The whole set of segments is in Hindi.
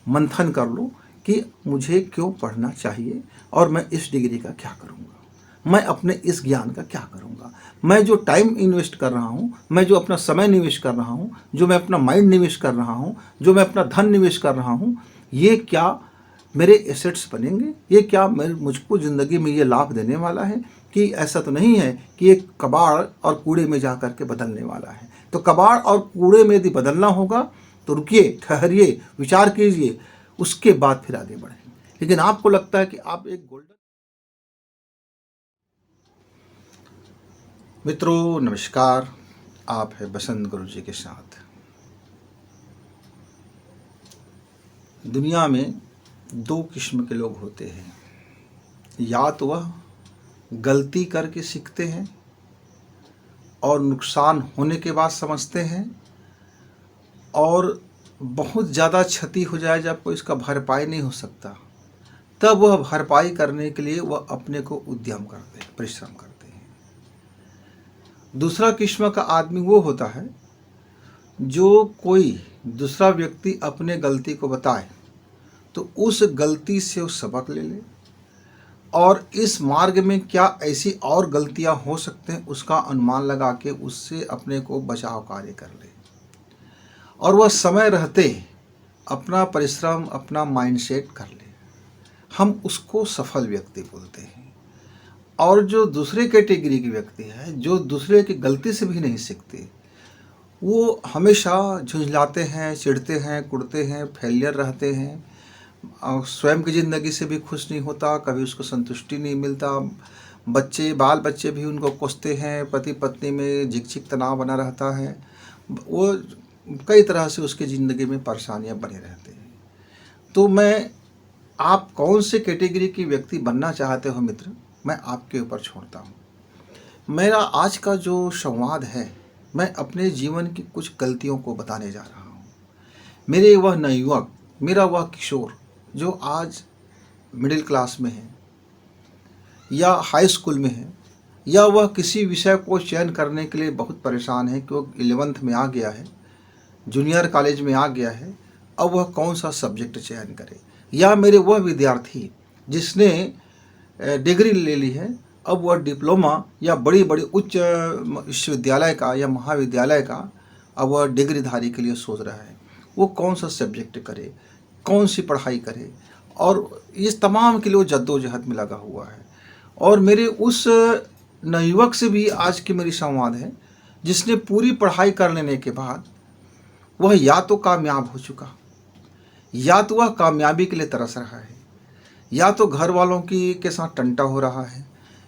मंथन कर लो कि मुझे क्यों पढ़ना चाहिए और मैं इस डिग्री का क्या करूँगा, मैं अपने इस ज्ञान का क्या करूँगा, मैं जो टाइम इन्वेस्ट कर रहा हूँ, मैं जो अपना समय निवेश कर रहा हूँ, जो मैं अपना माइंड निवेश कर रहा हूँ, जो मैं अपना धन निवेश कर रहा हूँ, ये क्या मेरे एसेट्स बनेंगे, ये क्या मेरे मुझको ज़िंदगी में ये लाभ देने वाला है कि ऐसा तो नहीं है कि ये कबाड़ और कूड़े में जा कर के बदलने वाला है। तो कबाड़ और कूड़े में यदि बदलना होगा तो रुकिए, ठहरिए, विचार कीजिए, उसके बाद फिर आगे बढ़ें। लेकिन आपको लगता है कि आप एक गोल्डन। मित्रों नमस्कार, आप है बसंत गुरु जी के साथ। दुनिया में दो किस्म के लोग होते हैं, या तो वह गलती करके सीखते हैं और नुकसान होने के बाद समझते हैं, और बहुत ज़्यादा क्षति हो जाए जब कोई इसका भरपाई नहीं हो सकता, तब वह भरपाई करने के लिए वह अपने को उद्यम करते हैं, परिश्रम करते हैं। दूसरा किस्म का आदमी वो होता है जो कोई दूसरा व्यक्ति अपने गलती को बताए तो उस गलती से वो सबक ले ले और इस मार्ग में क्या ऐसी और गलतियां हो सकते हैं उसका अनुमान लगा के उससे अपने को बचाव कार्य कर ले, और वह समय रहते अपना परिश्रम, अपना माइंडसेट कर ले। हम उसको सफल व्यक्ति बोलते हैं। और जो दूसरे कैटेगरी के व्यक्ति है, जो दूसरे की गलती से भी नहीं सीखते, वो हमेशा झुंझलाते हैं, चिढ़ते हैं, कुढ़ते हैं, फेलियर रहते हैं, और स्वयं की ज़िंदगी से भी खुश नहीं होता, कभी उसको संतुष्टि नहीं मिलता, बाल बच्चे भी उनको कोसते हैं, पति पत्नी में झिकझिक तनाव बना रहता है, वो कई तरह से उसकी ज़िंदगी में परेशानियां बने रहते हैं। तो आप कौन से कैटेगरी की व्यक्ति बनना चाहते हो मित्र, मैं आपके ऊपर छोड़ता हूँ। मेरा आज का जो संवाद है, मैं अपने जीवन की कुछ गलतियों को बताने जा रहा हूँ। मेरे वह नवयुवक, मेरा वह किशोर जो आज मिडिल क्लास में है या हाई स्कूल में है, या वह किसी विषय को चयन करने के लिए बहुत परेशान है कि वो 11th में आ गया है, जूनियर कॉलेज में आ गया है, अब वह कौन सा सब्जेक्ट चयन करे। या मेरे वह विद्यार्थी जिसने डिग्री ले ली है, अब वह डिप्लोमा या बड़ी बड़ी उच्च विश्वविद्यालय का या महाविद्यालय का अब वह डिग्रीधारी के लिए सोच रहा है, वो कौन सा सब्जेक्ट करे, कौन सी पढ़ाई करे, और इस तमाम के लिए वो जद्दोजहद में लगा हुआ है। और मेरे उस नवयुवक से भी आज की मेरी संवाद है जिसने पूरी पढ़ाई कर लेने के बाद वह या तो कामयाब हो चुका, या तो वह कामयाबी के लिए तरस रहा है, या तो घर वालों की के साथ टंटा हो रहा है,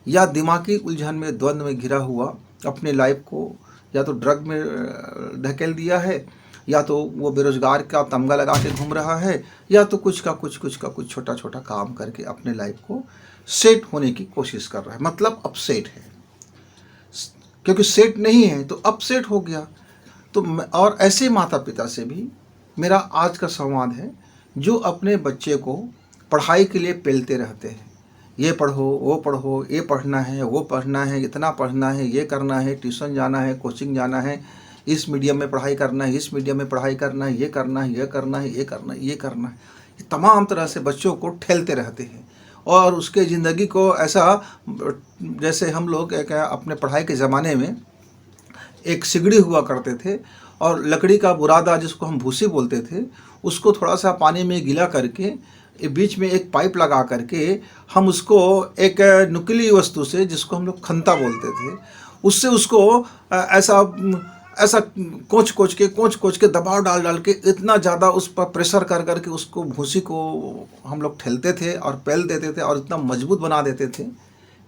या दिमागी उलझन में, द्वंद्व में घिरा हुआ अपने लाइफ को या तो ड्रग में ढकेल दिया है, या तो वो बेरोजगार का तमगा लगा के घूम रहा है, या तो कुछ का कुछ छोटा छोटा काम करके अपने लाइफ को सेट होने की कोशिश कर रहा है। मतलब अपसेट है, क्योंकि सेट नहीं है तो अपसेट हो गया। तो और ऐसे माता पिता से भी मेरा आज का संवाद है जो अपने बच्चे को पढ़ाई के लिए पेलते रहते हैं, ये पढ़ो, वो पढ़ो, ये पढ़ना है, वो पढ़ना है, इतना पढ़ना है, ये करना है, ट्यूशन जाना है, कोचिंग जाना है, इस मीडियम में पढ़ाई करना है, इस मीडियम में पढ़ाई करना है, ये करना है, ये करना है, ये करना है, ये करना है। ये तमाम तरह से बच्चों को ठेलते रहते हैं और उसके ज़िंदगी को ऐसा, जैसे हम लोग अपने पढ़ाई के ज़माने में एक सिगड़ी हुआ करते थे और लकड़ी का बुरादा जिसको हम भूसी बोलते थे, उसको थोड़ा सा पानी में गीला करके बीच में एक पाइप लगा करके हम उसको एक नुकीली वस्तु से, जिसको हम लोग खंता बोलते थे, उससे उसको ऐसा ऐसा कोच कोच के दबाव डाल डाल के इतना ज़्यादा उस पर प्रेशर कर करके उसको भूसी को हम लोग ठेलते थे और पेल देते थे और इतना मजबूत बना देते थे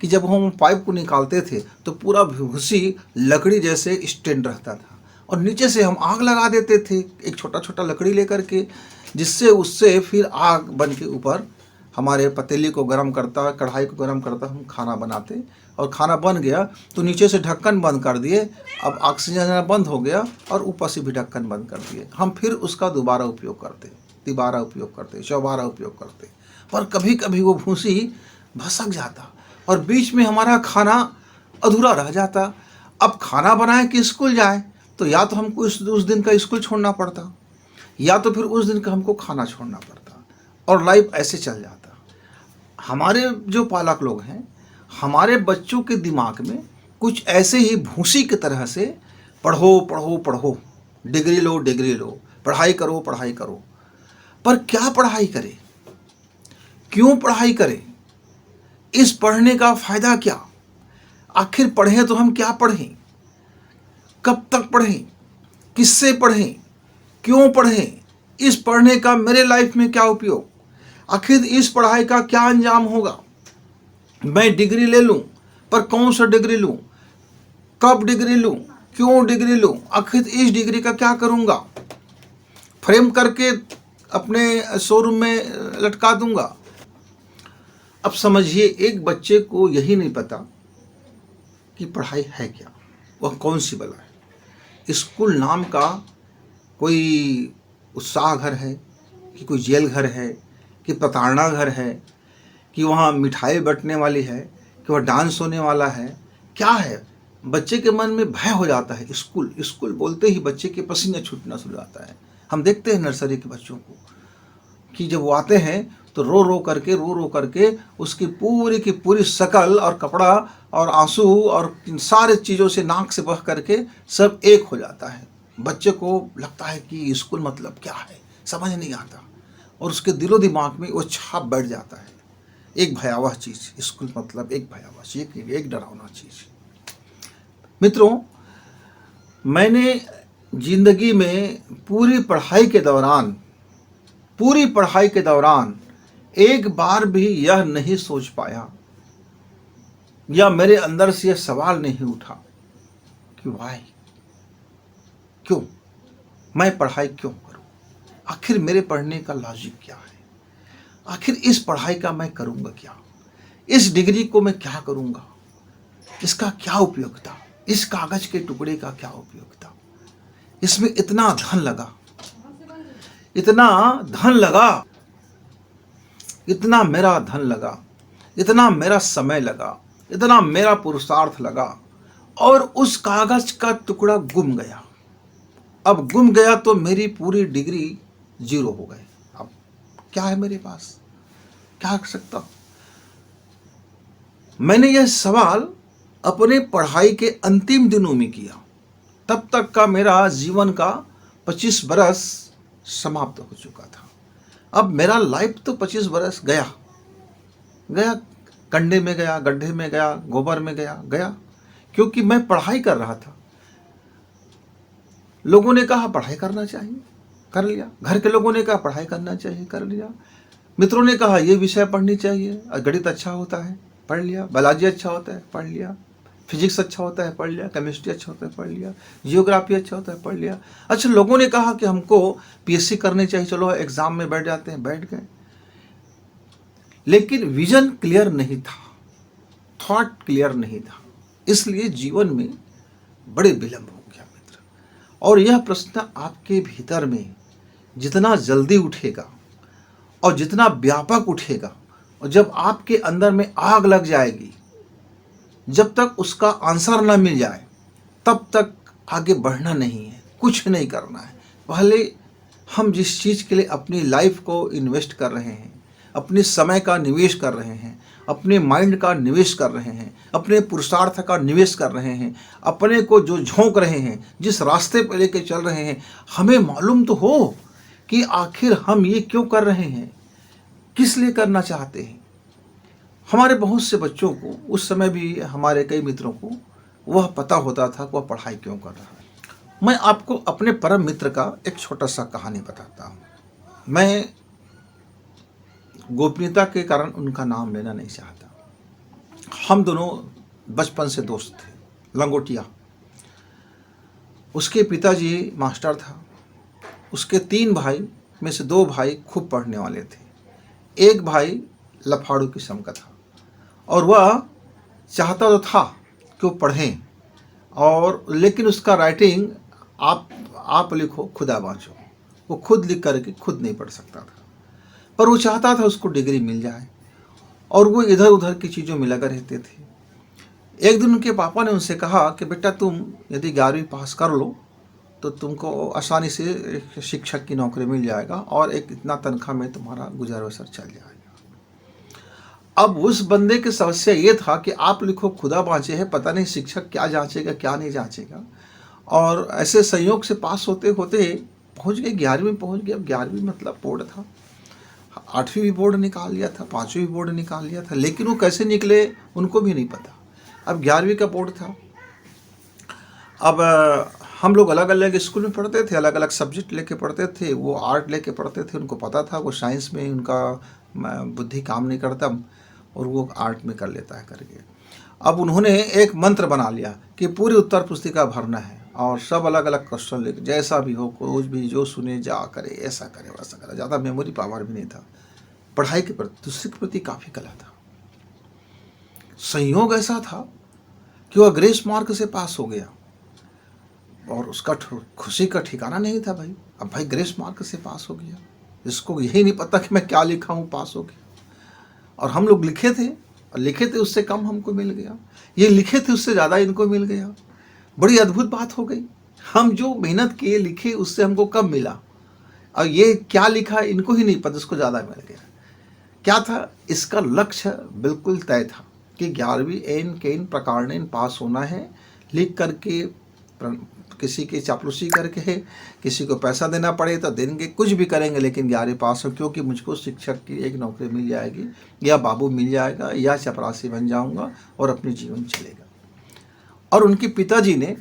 कि जब हम पाइप को निकालते थे तो पूरा भूसी लकड़ी जैसे स्टैंड रहता था, और नीचे से हम आग लगा देते थे एक छोटा छोटा लकड़ी लेकर के, जिससे उससे फिर आग बन के ऊपर हमारे पतीली को गर्म करता, कढ़ाई को गर्म करता, हम खाना बनाते। और खाना बन गया तो नीचे से ढक्कन बंद कर दिए, अब ऑक्सीजन बंद हो गया और ऊपर से भी ढक्कन बंद कर दिए। हम फिर उसका दोबारा उपयोग करते, तिबारा उपयोग करते, चौबारा उपयोग करते, पर कभी कभी वो भूसी भसक जाता और बीच में हमारा खाना अधूरा रह जाता। अब खाना बनाए कि स्कूल जाए, तो या तो हमको उस दिन का स्कूल छोड़ना पड़ता, या तो फिर उस दिन का हमको खाना छोड़ना पड़ता और लाइफ ऐसे चल जाता। हमारे जो पालक लोग हैं, हमारे बच्चों के दिमाग में कुछ ऐसे ही भूसी की तरह से पढ़ो पढ़ो पढ़ो, डिग्री लो, पढ़ाई करो पढ़ाई करो। पर क्या पढ़ाई करें, क्यों पढ़ाई करें, इस पढ़ने का फ़ायदा क्या, आखिर पढ़ें तो हम क्या पढ़ें, कब तक पढ़ें, किससे पढ़ें, क्यों पढ़ें, इस पढ़ने का मेरे लाइफ में क्या उपयोग, आखिर इस पढ़ाई का क्या अंजाम होगा। मैं डिग्री ले लूं, पर कौन सा डिग्री लूं, कब डिग्री लूं, क्यों डिग्री लूं, आखिर इस डिग्री का क्या करूंगा, फ्रेम करके अपने शोरूम में लटका दूंगा। अब समझिए, एक बच्चे को यही नहीं पता कि पढ़ाई है क्या, वह कौन सी बला है। स्कूल नाम का कोई उत्साह घर है कि कोई जेल घर है कि प्रताड़ना घर है कि वहाँ मिठाई बंटने वाली है कि वह डांस होने वाला है, क्या है। बच्चे के मन में भय हो जाता है। स्कूल स्कूल बोलते ही बच्चे के पसीने छूटना शुरू होता है। हम देखते हैं नर्सरी के बच्चों को कि जब वो आते हैं तो रो रो करके उसकी पूरी की पूरी शकल और कपड़ा और आंसू और इन सारे चीज़ों से नाक से बह करके सब एक हो जाता है। बच्चे को लगता है कि स्कूल मतलब क्या है, समझ नहीं आता, और उसके दिलो दिमाग में वो छाप बैठ जाता है। एक भयावह चीज़, स्कूल मतलब एक भयावह चीज़, एक डरावना चीज़। मित्रों, मैंने जिंदगी में पूरी पढ़ाई के दौरान एक बार भी यह नहीं सोच पाया या मेरे अंदर से यह सवाल नहीं उठा कि वाई, क्यों मैं पढ़ाई क्यों करूं, आखिर मेरे पढ़ने का लॉजिक क्या है, आखिर इस पढ़ाई का मैं करूंगा क्या, इस डिग्री को मैं क्या करूंगा, इसका क्या उपयोगिता, इस कागज के टुकड़े का क्या उपयोगिता। इसमें इतना धन लगा, इतना मेरा धन लगा, इतना मेरा समय लगा, इतना मेरा पुरुषार्थ लगा, और उस कागज का टुकड़ा गुम गया। अब गुम गया तो मेरी पूरी डिग्री जीरो हो गई। अब क्या है मेरे पास, क्या कर सकता हूं। मैंने यह सवाल अपने पढ़ाई के अंतिम दिनों में किया। तब तक का मेरा जीवन का 25 बरस समाप्त हो चुका था। अब मेरा लाइफ तो 25 बरस गया, कंडे में गया, गड्ढे में गया, गोबर में गया, क्योंकि मैं पढ़ाई कर रहा था। लोगों ने कहा पढ़ाई करना चाहिए, कर लिया। घर के लोगों ने कहा पढ़ाई करना चाहिए, कर लिया। मित्रों ने कहा ये विषय पढ़नी चाहिए, गणित अच्छा होता है, पढ़ लिया। बायोलॉजी अच्छा होता है, पढ़ लिया। फिजिक्स अच्छा होता है, पढ़ लिया। केमिस्ट्री अच्छा होता है, पढ़ लिया। जियोग्राफी अच्छा होता है, पढ़ लिया। अच्छा, लोगों ने कहा कि हमको पीएससी करनी चाहिए, चलो एग्जाम में बैठ जाते हैं, बैठ गए। लेकिन विजन क्लियर नहीं था, थॉट क्लियर नहीं था, इसलिए जीवन में बड़े विलंब हो गया मित्र। और यह प्रश्न आपके भीतर में जितना जल्दी उठेगा और जितना व्यापक उठेगा, और जब आपके अंदर में आग लग जाएगी, जब तक उसका आंसर ना मिल जाए तब तक आगे बढ़ना नहीं है, कुछ नहीं करना है। पहले हम जिस चीज़ के लिए अपनी लाइफ को इन्वेस्ट कर रहे हैं, अपने समय का निवेश कर रहे हैं, अपने माइंड का निवेश कर रहे हैं, अपने पुरुषार्थ का निवेश कर रहे हैं, अपने को जो झोंक रहे हैं, जिस रास्ते पर लेके चल रहे हैं, हमें मालूम तो हो कि आखिर हम ये क्यों कर रहे हैं, किस लिए करना चाहते हैं। हमारे बहुत से बच्चों को, उस समय भी हमारे कई मित्रों को वह पता होता था कि वह पढ़ाई क्यों कर रहा है। मैं आपको अपने परम मित्र का एक छोटा सा कहानी बताता हूँ। मैं गोपनीयता के कारण उनका नाम लेना नहीं चाहता। हम दोनों बचपन से दोस्त थे, लंगोटिया। उसके पिताजी मास्टर था। उसके 3 भाई में से 2 भाई खूब पढ़ने वाले थे। एक भाई लफाड़ू किस्म का था, और वह चाहता तो था कि वो पढ़ें, और लेकिन उसका राइटिंग आप लिखो खुदा बाँचो, वो खुद लिख करके खुद नहीं पढ़ सकता था। पर वो चाहता था उसको डिग्री मिल जाए, और वो इधर उधर की चीज़ों में लगे रहते थे। एक दिन उनके पापा ने उनसे कहा कि बेटा, तुम यदि 11वीं पास कर लो तो तुमको आसानी से एक शिक्षक की नौकरी मिल जाएगा और एक इतना तनख्वाह में तुम्हारा गुजर बसर चल जाएगा। अब उस बंदे की समस्या ये था कि आप लिखो खुदा बाँचे है, पता नहीं शिक्षक क्या जांचेगा क्या नहीं जांचेगा। और ऐसे संयोग से पास होते होते पहुंच गए 11वीं में पहुंच गए। अब 11वीं मतलब बोर्ड था, 8वीं भी बोर्ड निकाल लिया था, 5वीं भी बोर्ड निकाल लिया था, लेकिन वो कैसे निकले उनको भी नहीं पता। अब 11वीं का बोर्ड था। अब हम लोग अलग अलग स्कूल में पढ़ते थे, अलग अलग सब्जेक्ट लेके पढ़ते थे। वो आर्ट लेके पढ़ते थे, उनको पता था वो साइंस में उनका बुद्धि काम नहीं करता और वो आर्ट में कर लेता है करके। अब उन्होंने एक मंत्र बना लिया कि पूरी उत्तर पुस्तिका भरना है और सब अलग अलग क्वेश्चन लिख, जैसा भी हो कुछ भी जो सुने जा करे, ऐसा करे वैसा करे। ज़्यादा मेमोरी पावर भी नहीं था। पढ़ाई के प्रति दूसरे के प्रति काफ़ी कला था। संयोग ऐसा था कि वह ग्रेस मार्क से पास हो गया और उसका खुशी का ठिकाना नहीं था भाई। अब भाई ग्रेस मार्क से पास हो गया, इसको यही नहीं पता कि मैं क्या लिखा हूँ, पास हो गया। और हम लोग लिखे थे उससे कम हमको मिल गया, ये लिखे थे उससे ज़्यादा इनको मिल गया। बड़ी अद्भुत बात हो गई। हम जो मेहनत किए लिखे उससे हमको कम मिला और ये क्या लिखा इनको ही नहीं पता, उसको ज़्यादा मिल गया। क्या था इसका लक्ष्य? बिल्कुल तय था कि 11वीं एन केन प्रकारनेन पास होना है। लिख करके किसी की चापलूसी करके है, किसी को पैसा देना पड़े तो देंगे, कुछ भी करेंगे, लेकिन 11वीं पास हो, क्योंकि मुझको शिक्षक की एक नौकरी मिल जाएगी या बाबू मिल जाएगा या चपरासी बन जाऊंगा और अपनी जीवन चलेगा। और उनके पिताजी ने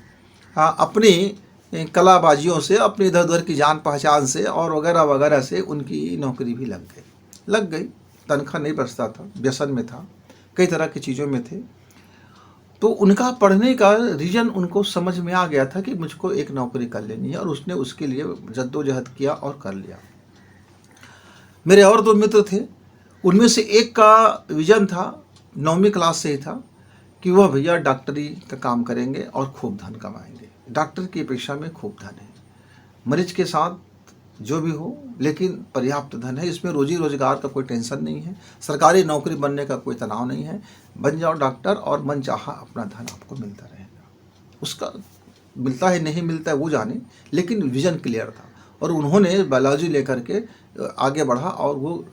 अपनी कलाबाजियों से, अपनी इधर उधर की जान पहचान से और वगैरह वगैरह से उनकी नौकरी भी लग गई। तनख्वाह नहीं बचता था, व्यसन में था, कई तरह की चीज़ों में थे। तो उनका पढ़ने का रीजन उनको समझ में आ गया था कि मुझको एक नौकरी कर लेनी है और उसने उसके लिए जद्दोजहद किया और कर लिया। मेरे और 2 मित्र थे, उनमें से एक का विजन था 9वीं क्लास से ही था कि वह भैया डॉक्टरी का काम करेंगे और खूब धन कमाएंगे। डॉक्टर की पेशा में खूब धन है, मरीज के साथ जो भी हो, लेकिन पर्याप्त धन है, इसमें रोजी रोजगार का कोई टेंशन नहीं है, सरकारी नौकरी बनने का कोई तनाव नहीं है। बन जाओ डॉक्टर और मन चाहा अपना धन आपको मिलता रहेगा। उसका मिलता है नहीं मिलता है वो जाने, लेकिन विजन क्लियर था और उन्होंने बायोलॉजी लेकर के आगे बढ़ा और वो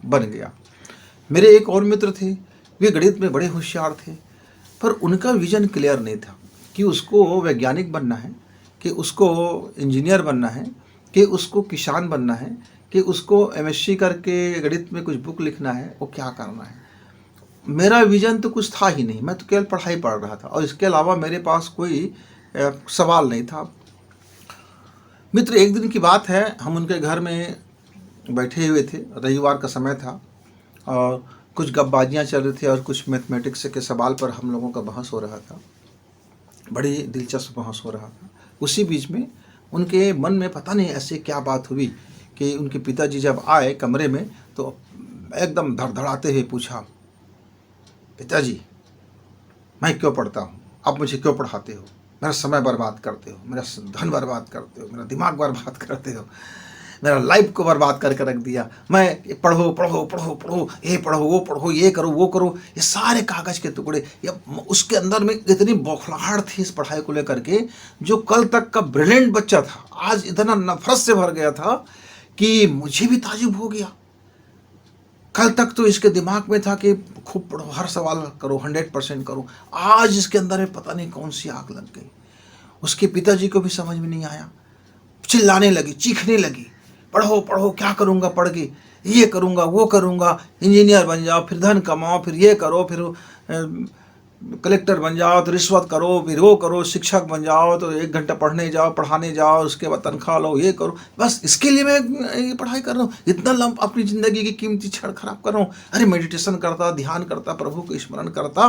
बन गया। मेरे एक और मित्र थे, वे गणित में बड़े होशियार थे, पर उनका विजन क्लियर नहीं था कि उसको वैज्ञानिक बनना है, कि उसको इंजीनियर बनना है, कि उसको किसान बनना है, कि उसको MSc करके गणित में कुछ बुक लिखना है, वो क्या करना है। मेरा विजन तो कुछ था ही नहीं, मैं तो केवल पढ़ाई पढ़ रहा था और इसके अलावा मेरे पास कोई सवाल नहीं था। मित्र, एक दिन की बात है, हम उनके घर में बैठे हुए थे, रविवार का समय था और कुछ गपबाजियाँ चल रही थी और कुछ मैथमेटिक्स के सवाल पर हम लोगों का बहस हो रहा था। बड़ी दिलचस्प बहस हो रहा था। उसी बीच में उनके मन में पता नहीं ऐसे क्या बात हुई कि उनके पिताजी जब आए कमरे में तो एकदम धड़धड़ाते हुए पूछा, पिताजी मैं क्यों पढ़ता हूँ, आप मुझे क्यों पढ़ाते हो, मेरा समय बर्बाद करते हो, मेरा धन बर्बाद करते हो, मेरा दिमाग बर्बाद करते हो, मेरा लाइफ को बर्बाद करके रख दिया। मैं पढ़ो पढ़ो पढ़ो पढ़ो, ये पढ़ो वो पढ़ो, ये करो वो करो, ये सारे कागज़ के टुकड़े। या उसके अंदर में इतनी बौखलाहट थी इस पढ़ाई को लेकर के, जो कल तक का ब्रिलियंट बच्चा था आज इतना नफरत से भर गया था कि मुझे भी ताजुब हो गया। कल तक तो इसके दिमाग में था कि खूब पढ़ो, हर सवाल करो, 100% करो। आज इसके अंदर में पता नहीं कौन सी आग लग गई। उसके पिताजी को भी समझ में नहीं आया, चिल्लाने लगी, चीखने लगी, पढ़ो पढ़ो, क्या करूँगा पढ़ के, ये करूँगा वो करूँगा, इंजीनियर बन जाओ, फिर धन कमाओ, फिर ये करो, फिर कलेक्टर बन जाओ तो रिश्वत करो, फिर वो करो, शिक्षक बन जाओ तो 1 घंटा पढ़ाने जाओ, उसके बाद तनख्वाह लो, ये करो, बस इसके लिए मैं ये पढ़ाई कर रहा हूँ, इतना लंब अपनी ज़िंदगी की कीमती क्षण खराब कर रहा हूँ। अरे मेडिटेशन करता, ध्यान करता, प्रभु को स्मरण करता,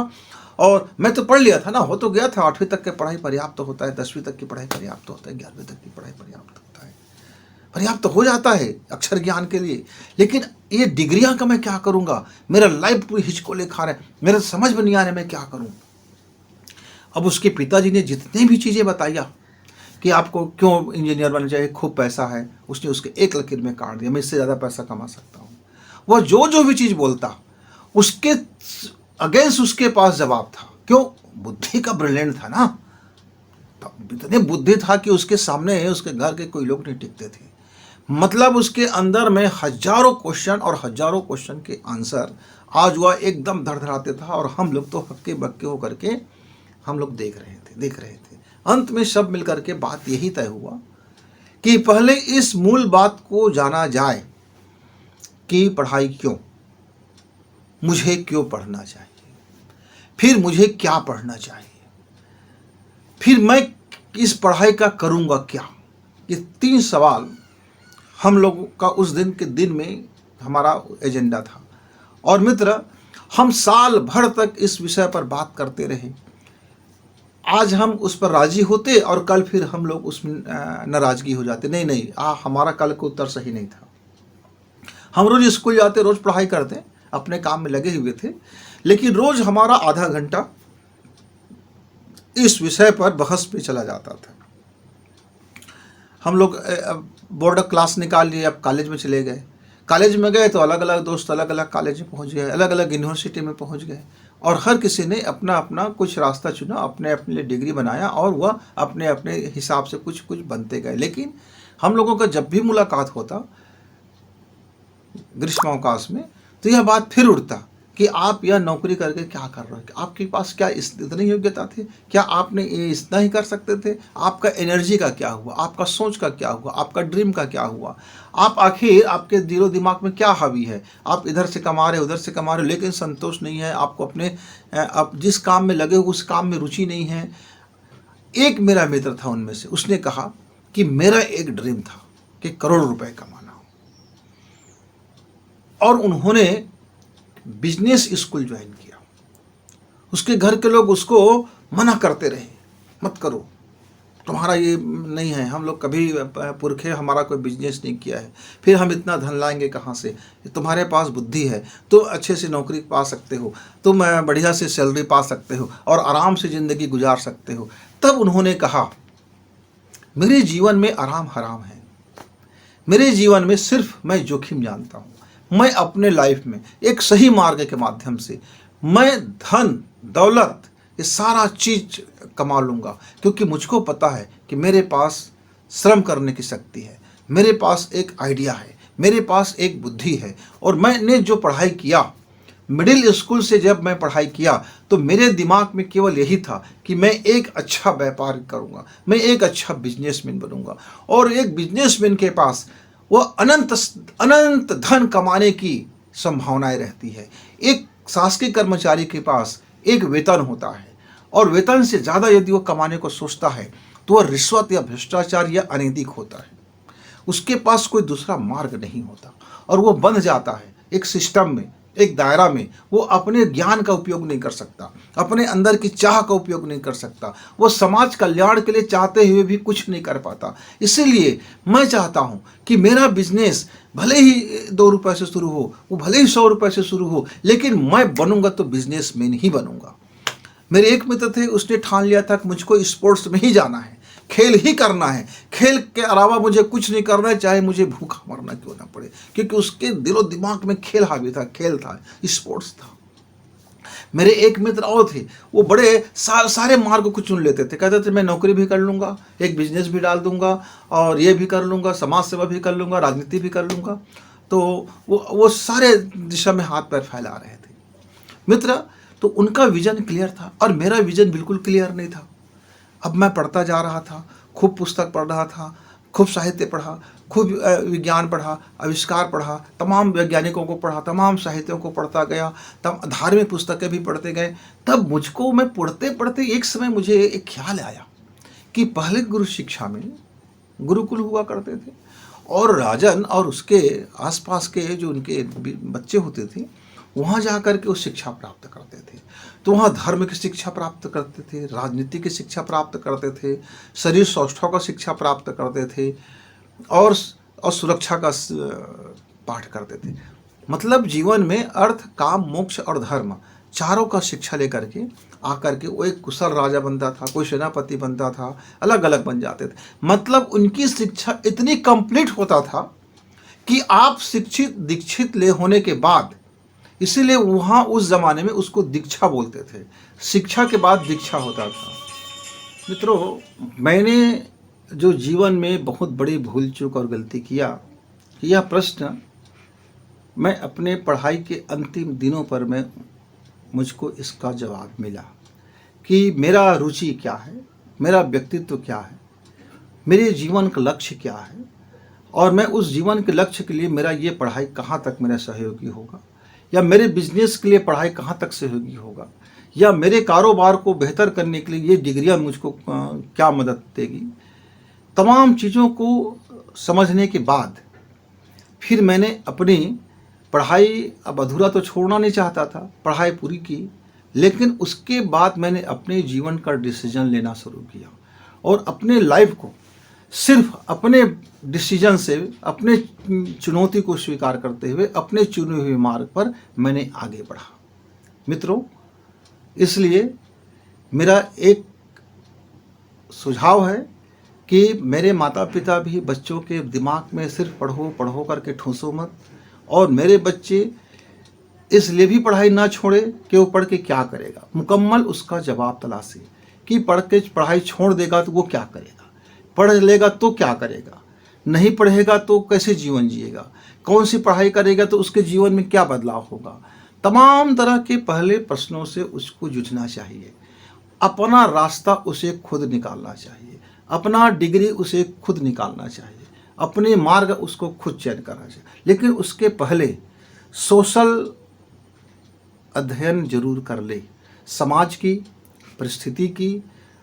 और मैं तो पढ़ लिया था ना, हो तो गया था। 8वीं तक की पढ़ाई पर्याप्त होता है, 10वीं तक की पढ़ाई पर्याप्त होता है, 11वीं तक की पढ़ाई पर्याप्त होता है, पर्याप्त हो जाता है अक्षर ज्ञान के लिए। लेकिन ये डिग्रियां का मैं क्या करूंगा, मेरा लाइफ पूरी हिचकोले खा रहा है, मेरे समझ में नहीं आ रहा मैं क्या करूं। अब उसके पिताजी ने जितनी भी चीज़ें बताया कि आपको क्यों इंजीनियर बनना चाहिए, खूब पैसा है, उसने उसके एक लकीर में काट दिया, मैं इससे ज़्यादा पैसा कमा सकता हूँ। वह जो भी चीज़ बोलता उसके अगेंस्ट उसके पास जवाब था। क्यों? बुद्धि का ब्रिलियंट था ना, इतने बुद्धि था कि उसके सामने उसके घर के कोई लोग नहीं टिकते थे। मतलब उसके अंदर में हजारों क्वेश्चन और हजारों क्वेश्चन के आंसर आज वह एकदम धड़धड़ाते था, और हम लोग तो हक्के बक्के होकर के हम लोग देख रहे थे। अंत में सब मिलकर के बात यही तय हुआ कि पहले इस मूल बात को जाना जाए कि पढ़ाई क्यों, मुझे क्यों पढ़ना चाहिए, फिर मुझे क्या पढ़ना चाहिए, फिर मैं इस पढ़ाई का करूँगा क्या। ये 3 सवाल हम लोगों का उस दिन में हमारा एजेंडा था। और मित्र, हम साल भर तक इस विषय पर बात करते रहे। आज हम उस पर राजी होते और कल फिर हम लोग उसमें नाराज़गी हो जाते, नहीं हमारा कल का उत्तर सही नहीं था। हम रोज़ स्कूल जाते, रोज़ पढ़ाई करते, अपने काम में लगे हुए थे, लेकिन रोज़ हमारा आधा घंटा इस विषय पर बहस पे चला जाता था। हम लोग बोर्ड क्लास निकाल लिए, अब कॉलेज में चले गए। कॉलेज में गए तो अलग अलग दोस्त अलग अलग कॉलेज में पहुंच गए, अलग अलग यूनिवर्सिटी में पहुंच गए, और हर किसी ने अपना अपना कुछ रास्ता चुना, अपने अपने लिए डिग्री बनाया, और वह अपने अपने हिसाब से कुछ कुछ बनते गए। लेकिन हम लोगों का जब भी मुलाकात होता ग्रीष्मावकाश में, तो यह बात फिर उठता कि आप यह नौकरी करके क्या कर रहे हो, आपके पास क्या इतनी योग्यता थी, क्या आपने ये इतना ही कर सकते थे, आपका एनर्जी का क्या हुआ, आपका सोच का क्या हुआ, आपका ड्रीम का क्या हुआ, आप आखिर आपके दिलो दिमाग में क्या हावी है। आप इधर से कमा रहे हो, उधर से कमा रहे हो, लेकिन संतोष नहीं है आपको, अपने आप जिस काम में लगे हो उस काम में रुचि नहीं है। एक मेरा मित्र था उनमें से, उसने कहा कि मेरा एक ड्रीम था कि करोड़ रुपए कमाना हो, और उन्होंने बिजनेस स्कूल ज्वाइन किया। उसके घर के लोग उसको मना करते रहे, मत करो, तुम्हारा ये नहीं है, हम लोग कभी पुरखे हमारा कोई बिजनेस नहीं किया है, फिर हम इतना धन लाएंगे कहाँ से, तुम्हारे पास बुद्धि है तो अच्छे से नौकरी पा सकते हो, तुम बढ़िया से सैलरी पा सकते हो और आराम से ज़िंदगी गुजार सकते हो। तब उन्होंने कहा, मेरे जीवन में आराम हराम है, मेरे जीवन में सिर्फ मैं जोखिम जानता हूँ। मैं अपने लाइफ में एक सही मार्ग के माध्यम से मैं धन दौलत ये सारा चीज़ कमा लूँगा, क्योंकि मुझको पता है कि मेरे पास श्रम करने की शक्ति है, मेरे पास एक आइडिया है, मेरे पास एक बुद्धि है। और मैंने जो पढ़ाई किया, मिडिल स्कूल से जब मैं पढ़ाई किया, तो मेरे दिमाग में केवल यही था कि मैं एक अच्छा व्यापार करूँगा, मैं एक अच्छा बिजनेसमैन बनूँगा। और एक बिजनेसमैन के पास वह अनंत धन कमाने की संभावनाएं रहती है। एक शासकीय कर्मचारी के पास एक वेतन होता है, और वेतन से ज़्यादा यदि वो कमाने को सोचता है तो वह रिश्वत या भ्रष्टाचार या अनैतिक होता है। उसके पास कोई दूसरा मार्ग नहीं होता, और वो बंध जाता है एक सिस्टम में, एक दायरा में। वो अपने ज्ञान का उपयोग नहीं कर सकता, अपने अंदर की चाह का उपयोग नहीं कर सकता, वो समाज कल्याण के लिए चाहते हुए भी कुछ नहीं कर पाता। इसीलिए मैं चाहता हूँ कि मेरा बिजनेस भले ही 2 रुपये से शुरू हो, वो भले ही 100 रुपये से शुरू हो, लेकिन मैं बनूंगा तो बिजनेसमैन ही बनूंगा। मेरे एक मित्र थे, उसने ठान लिया था कि मुझको स्पोर्ट्स में ही जाना है, खेल ही करना है, खेल के अलावा मुझे कुछ नहीं करना है, चाहे मुझे भूखा मरना क्यों ना पड़े, क्योंकि उसके दिलो दिमाग में खेल हावी था, खेल था, स्पोर्ट्स था। मेरे एक मित्र और थे, वो बड़े सारे मार्ग को चुन लेते थे, कहते थे मैं नौकरी भी कर लूँगा, एक बिजनेस भी डाल दूंगा, और ये भी कर लूँगा, समाज सेवा भी कर लूँगा, राजनीति भी कर लूँगा। तो वो सारे दिशा में हाथ पैर फैला रहे थे मित्र। तो उनका विजन क्लियर था और मेरा विजन बिल्कुल क्लियर नहीं था। अब मैं पढ़ता जा रहा था, खूब पुस्तक पढ़ रहा था, खूब साहित्य पढ़ा, खूब विज्ञान पढ़ा, आविष्कार पढ़ा, तमाम वैज्ञानिकों को पढ़ा, तमाम साहित्यों को पढ़ता गया, तब धार्मिक पुस्तकें भी पढ़ते गए। तब मुझको, मैं पढ़ते पढ़ते एक समय मुझे एक ख्याल आया कि पहले गुरु शिक्षा में गुरुकुल हुआ करते थे, और राजन और उसके आसपास के जो उनके बच्चे होते थे, वहाँ जा कर के वो शिक्षा प्राप्त करते थे। तो वहाँ धर्म की शिक्षा प्राप्त करते थे, राजनीति की शिक्षा प्राप्त करते थे, शरीर सौष्ठव का शिक्षा प्राप्त करते थे, और सुरक्षा का पाठ करते थे। मतलब जीवन में अर्थ, काम, मोक्ष और धर्म चारों का शिक्षा लेकर के आकर के वो एक कुशल राजा बनता था, कोई सेनापति बनता था, अलग अलग बन जाते थे। मतलब उनकी शिक्षा इतनी कंप्लीट होता था कि आप शिक्षित दीक्षित ले होने के बाद, इसीलिए वहाँ उस ज़माने में उसको दीक्षा बोलते थे, शिक्षा के बाद दीक्षा होता था। मित्रों, मैंने जो जीवन में बहुत बड़ी भूल चूक और गलती किया, यह प्रश्न मैं अपने पढ़ाई के अंतिम दिनों पर मुझको इसका जवाब मिला कि मेरा रुचि क्या है, मेरा व्यक्तित्व क्या है, मेरे जीवन का लक्ष्य क्या है, और मैं उस जीवन के लक्ष्य के लिए मेरा ये पढ़ाई कहाँ तक मेरा सहयोगी होगा, या मेरे बिजनेस के लिए पढ़ाई कहाँ तक सहयोगी होगा, या मेरे कारोबार को बेहतर करने के लिए ये डिग्रियाँ मुझको क्या मदद देगी। तमाम चीज़ों को समझने के बाद फिर मैंने अपनी पढ़ाई, अब अधूरा तो छोड़ना नहीं चाहता था, पढ़ाई पूरी की, लेकिन उसके बाद मैंने अपने जीवन का डिसीजन लेना शुरू किया और अपने लाइफ को सिर्फ अपने डिसीजन से, अपने चुनौती को स्वीकार करते हुए अपने चुने हुए मार्ग पर मैंने आगे बढ़ा। मित्रों, इसलिए मेरा एक सुझाव है कि मेरे माता पिता भी बच्चों के दिमाग में सिर्फ पढ़ो पढ़ो करके ठूंसो मत, और मेरे बच्चे इसलिए भी पढ़ाई ना छोड़े कि वो पढ़ के क्या करेगा, मुकम्मल उसका जवाब तलाशे कि पढ़ के पढ़ाई छोड़ देगा तो वो क्या करेगा, पढ़ लेगा तो क्या करेगा, नहीं पढ़ेगा तो कैसे जीवन जिएगा, कौन सी पढ़ाई करेगा तो उसके जीवन में क्या बदलाव होगा। तमाम तरह के पहले प्रश्नों से उसको जूझना चाहिए, अपना रास्ता उसे खुद निकालना चाहिए, अपना डिग्री उसे खुद निकालना चाहिए, अपने मार्ग उसको खुद चयन करना चाहिए। लेकिन उसके पहले सोशल अध्ययन जरूर कर ले, समाज की परिस्थिति की,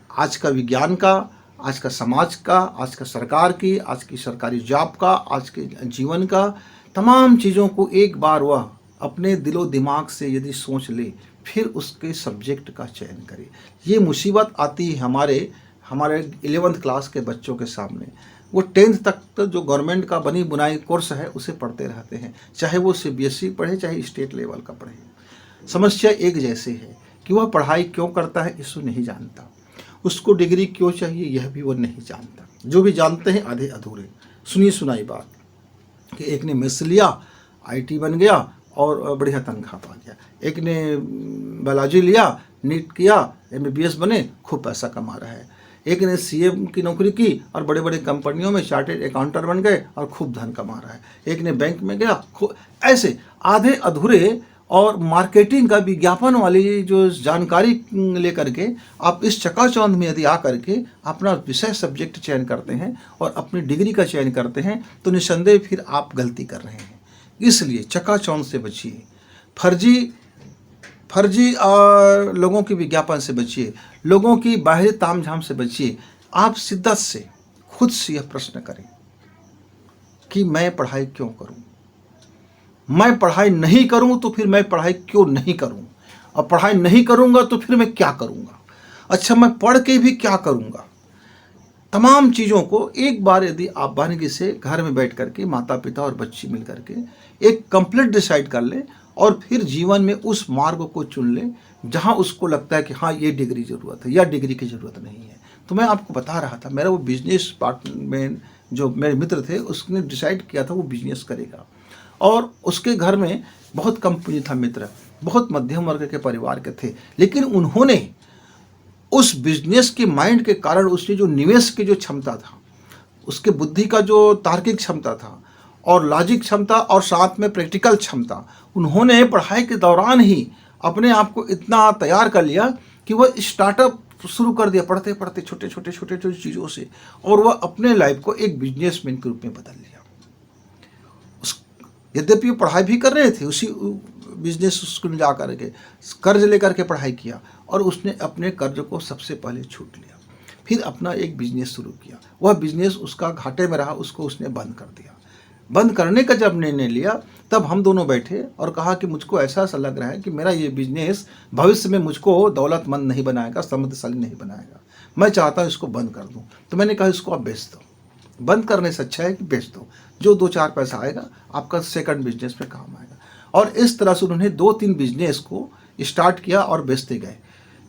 आज का विज्ञान का, आज का समाज का, आज का सरकार की, आज की सरकारी जॉब का, आज के जीवन का, तमाम चीज़ों को एक बार वह अपने दिलो दिमाग से यदि सोच ले, फिर उसके सब्जेक्ट का चयन करे। ये मुसीबत आती है हमारे 11th क्लास के बच्चों के सामने। वो 10th तक जो गवर्नमेंट का बनी बुनाई कोर्स है उसे पढ़ते रहते हैं, चाहे वो CBSE पढ़े चाहे स्टेट लेवल का पढ़े। समस्या एक जैसे है कि वह पढ़ाई क्यों करता है इसको नहीं जानता, उसको डिग्री क्यों चाहिए यह भी वो नहीं जानता। जो भी जानते हैं आधे अधूरे। सुनी सुनाई बात कि एक ने मैथ्स लिया, IT बन गया और बढ़िया तनख्वाह पा गया, एक ने बायोलॉजी लिया, नीट किया, MBBS बने, खूब पैसा कमा रहा है, एक ने CA की नौकरी की और बड़े बड़े कंपनियों में चार्टेड अकाउंटेंट बन गए और खूब धन कमा रहा है, एक ने बैंक में गया, ऐसे आधे अधूरे और मार्केटिंग का विज्ञापन वाली जो जानकारी लेकर के आप इस चकाचौंध में यदि आकर के अपना विषय सब्जेक्ट चयन करते हैं और अपनी डिग्री का चयन करते हैं तो निस्संदेह फिर आप गलती कर रहे हैं। इसलिए चकाचौंध से बचिए, फर्जी लोगों के विज्ञापन से बचिए, लोगों की बाहरी तामझाम से बचिए। आप शिद्दत से खुद से यह प्रश्न करें कि मैं पढ़ाई क्यों करूं, मैं पढ़ाई नहीं करूं तो फिर मैं पढ़ाई क्यों नहीं करूं, और पढ़ाई नहीं करूंगा तो फिर मैं क्या करूंगा, अच्छा मैं पढ़ के भी क्या करूंगा। तमाम चीज़ों को एक बार यदि आप वानगी से घर में बैठ करके माता पिता और बच्ची मिल करके एक कंप्लीट डिसाइड कर ले और फिर जीवन में उस मार्ग को चुन ले जहां उसको लगता है कि हाँ ये डिग्री ज़रूरत है या डिग्री की ज़रूरत नहीं है। तो मैं आपको बता रहा था, मेरा वो बिजनेस पार्टनर में जो मेरे मित्र थे उसने डिसाइड किया था वो बिजनेस करेगा, और उसके घर में बहुत कम पूंजी था मित्र, बहुत मध्यम वर्ग के परिवार के थे, लेकिन उन्होंने उस बिजनेस के माइंड के कारण उसने जो निवेश की जो क्षमता था, उसके बुद्धि का जो तार्किक क्षमता था और लॉजिक क्षमता और साथ में प्रैक्टिकल क्षमता, उन्होंने पढ़ाई के दौरान ही अपने आप को इतना तैयार कर लिया कि वह स्टार्टअप शुरू कर दिया पढ़ते पढ़ते छोटे छोटे चीज़ों से, और वह अपने लाइफ को एक बिजनेसमैन के रूप में बदल लिया। यद्यपि वो पढ़ाई भी कर रहे थे, उसी बिजनेस स्कूल में जा कर के कर्ज लेकर के पढ़ाई किया और उसने अपने कर्ज को सबसे पहले छूट लिया, फिर अपना एक बिजनेस शुरू किया। वह बिजनेस उसका घाटे में रहा, उसको उसने बंद कर दिया। बंद करने का जब निर्णय लिया तब हम दोनों बैठे और कहा कि मुझको ऐसा लग रहा है कि मेरा ये बिजनेस भविष्य में मुझको दौलतमंद नहीं बनाएगा, समृद्धशाली नहीं बनाएगा, मैं चाहता हूँ इसको बंद कर दूँ। तो मैंने कहा इसको आप बेच दो, बंद करने से अच्छा है कि बेच दो, जो 2-4 पैसा आएगा आपका सेकंड बिजनेस में काम आएगा। और इस तरह से उन्होंने 2-3 बिजनेस को स्टार्ट किया और बेचते गए।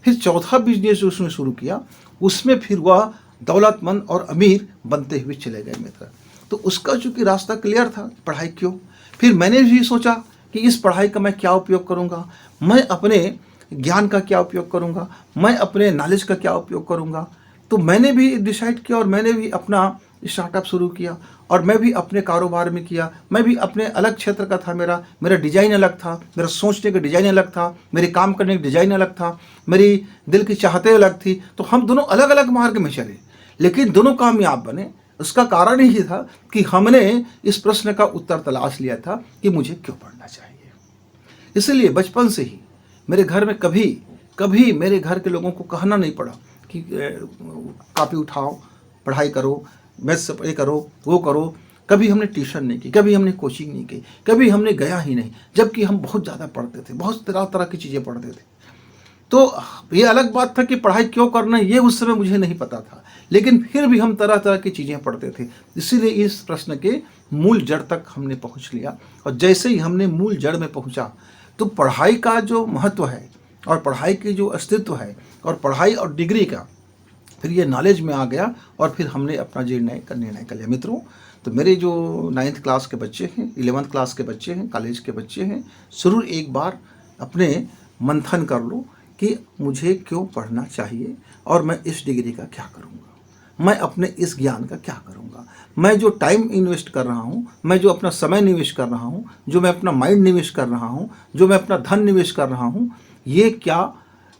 फिर चौथा बिजनेस जो उसने शुरू किया उसमें फिर वह दौलतमंद और अमीर बनते हुए चले गए मित्र। तो उसका चूँकि रास्ता क्लियर था, पढ़ाई क्यों। फिर मैंने भी सोचा कि इस पढ़ाई का मैं क्या उपयोग करूँगा, मैं अपने ज्ञान का क्या उपयोग करूँगा, मैं अपने नॉलेज का क्या उपयोग करूँगा। तो मैंने भी डिसाइड किया और मैंने भी अपना स्टार्टअप शुरू किया और मैं भी अपने कारोबार में किया। मैं भी अपने अलग क्षेत्र का था, मेरा डिज़ाइन अलग था, मेरा सोचने का डिज़ाइन अलग था, मेरे काम करने का डिज़ाइन अलग था, मेरी दिल की चाहतें अलग थी। तो हम दोनों अलग अलग मार्ग में चले, लेकिन दोनों कामयाब बने। उसका कारण ही था कि हमने इस प्रश्न का उत्तर तलाश लिया था कि मुझे क्यों पढ़ना चाहिए। इसलिए बचपन से ही मेरे घर में कभी कभी मेरे घर के लोगों को कहना नहीं पड़ा कि कापी उठाओ, पढ़ाई करो, मैथ्स ये करो, वो करो। कभी हमने ट्यूशन नहीं की, कभी हमने कोचिंग नहीं की, कभी हमने गया ही नहीं, जबकि हम बहुत ज़्यादा पढ़ते थे, बहुत तरह तरह की चीज़ें पढ़ते थे। तो ये अलग बात था कि पढ़ाई क्यों करना है ये उस समय मुझे नहीं पता था, लेकिन फिर भी हम तरह तरह की चीज़ें पढ़ते थे। इसीलिए इस प्रश्न के मूल जड़ तक हमने पहुंच लिया। और जैसे ही हमने मूल जड़ में पहुंचा तो पढ़ाई का जो महत्व है और पढ़ाई की जो अस्तित्व है और पढ़ाई और डिग्री का फिर ये नॉलेज में आ गया और फिर हमने अपना निर्णय कर लिया। मित्रों, तो मेरे जो 9th क्लास के बच्चे हैं, 11th क्लास के बच्चे हैं, कॉलेज के बच्चे हैं, ज़रूर एक बार अपने मंथन कर लो कि मुझे क्यों पढ़ना चाहिए और मैं इस डिग्री का क्या करूँगा, मैं अपने इस ज्ञान का क्या करूँगा, मैं जो टाइम इन्वेस्ट कर रहा हूँ, मैं जो अपना समय निवेश कर रहा हूँ, जो मैं अपना माइंड निवेश कर रहा हूँ, जो मैं अपना धन निवेश कर रहा हूँ, ये क्या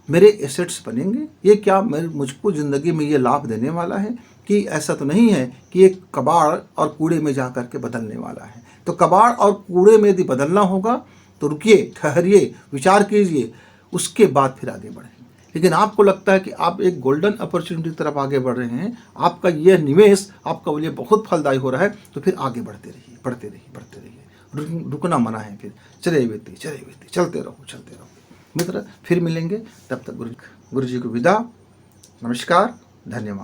मेरे एसेट्स बनेंगे, ये क्या मुझको ज़िंदगी में ये लाभ देने वाला है कि ऐसा तो नहीं है कि ये कबाड़ और कूड़े में जा कर के बदलने वाला है। तो कबाड़ और कूड़े में यदि बदलना होगा तो रुकिए, ठहरिए, विचार कीजिए, उसके बाद फिर आगे बढ़ें। लेकिन आपको लगता है कि आप एक गोल्डन अपॉर्चुनिटी की तरफ आगे बढ़ रहे हैं, आपका यह निवेश आपका लिए बहुत फलदायी हो रहा है, तो फिर आगे बढ़ते रहिए, बढ़ते रहिए, बढ़ते रहिए। रुकना मना है, फिर चले व्यक्ति चलते रहो। मित्र, फिर मिलेंगे, तब तक गुरु जी को विदा। नमस्कार, धन्यवाद।